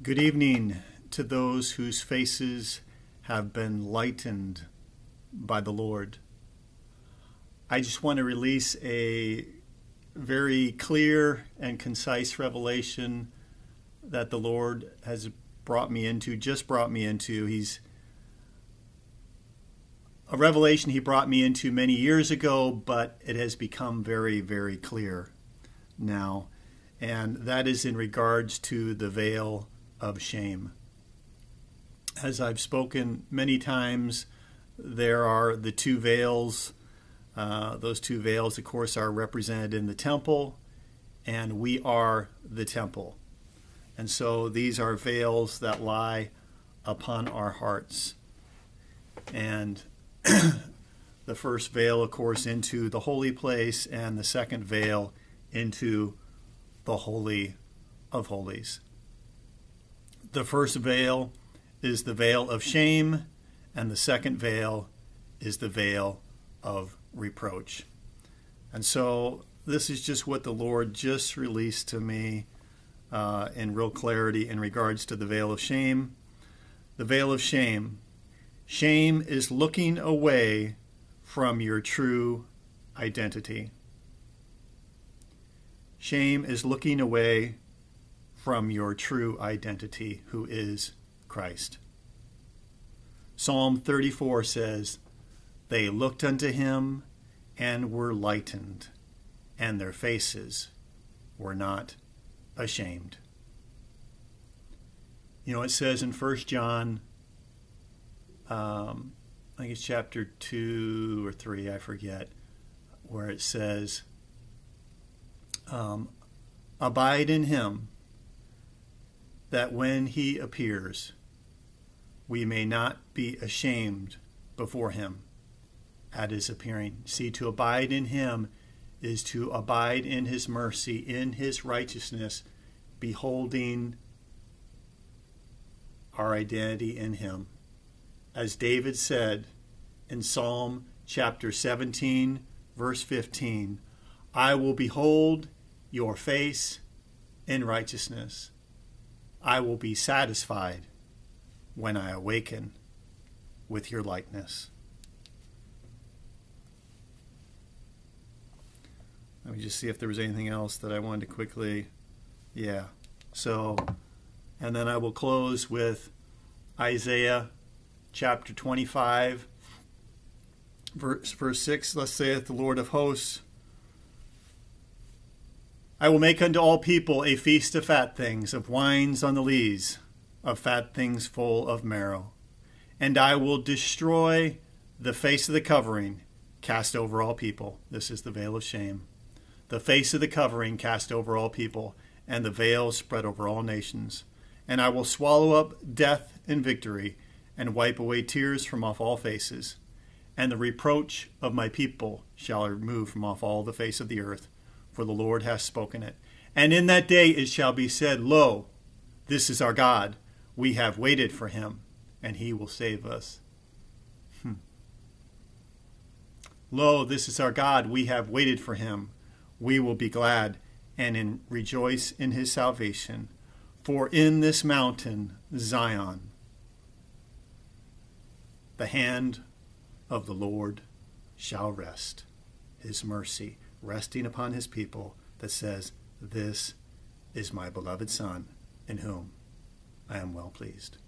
Good evening to those whose faces have been lightened by the Lord. I just want to release a very clear and concise revelation that the Lord has just brought me into. He's a revelation he brought me into many years ago, but it has become very, very clear now. And that is in regards to the veil of shame. As I've spoken many times, there are the two veils. Those two veils, of course, are represented in the temple, and we are the temple. And so these are veils that lie upon our hearts. And the first veil, of course, into the holy place, and the second veil into the Holy of Holies. The first veil is the veil of shame, and the second veil is the veil of reproach. And so this is just what the Lord just released to me in real clarity in regards to the veil of shame. The veil of shame. Shame is looking away from your true identity. Shame is looking away from your true identity, who is Christ. Psalm 34 says, "They looked unto him and were lightened, and their faces were not ashamed." You know, it says in 1 John, I think it's chapter 2 or 3, I forget, where it says, abide in him, that when he appears, we may not be ashamed before him at his appearing. See, to abide in him is to abide in his mercy, in his righteousness, beholding our identity in him. As David said in Psalm chapter 17, verse 15, "I will behold your face in righteousness. I will be satisfied when I awaken with your likeness." Let me just see if there was anything else that I wanted to quickly. Yeah. So, and then I will close with Isaiah chapter 25, verse 6. Thus saith the Lord of hosts, "I will make unto all people a feast of fat things, of wines on the lees, of fat things full of marrow. And I will destroy the face of the covering cast over all people." This is the veil of shame. "The face of the covering cast over all people, and the veil spread over all nations. And I will swallow up death in victory, and wipe away tears from off all faces. And the reproach of my people shall I remove from off all the face of the earth, for the Lord hath spoken it. And in that day it shall be said, Lo, this is our God. We have waited for him, and he will save us." Lo, this is our God. We have waited for him. We will be glad and rejoice in his salvation. For in this mountain, Zion, the hand of the Lord shall rest, his mercy resting upon his people, that says, "This is my beloved Son, in whom I am well pleased."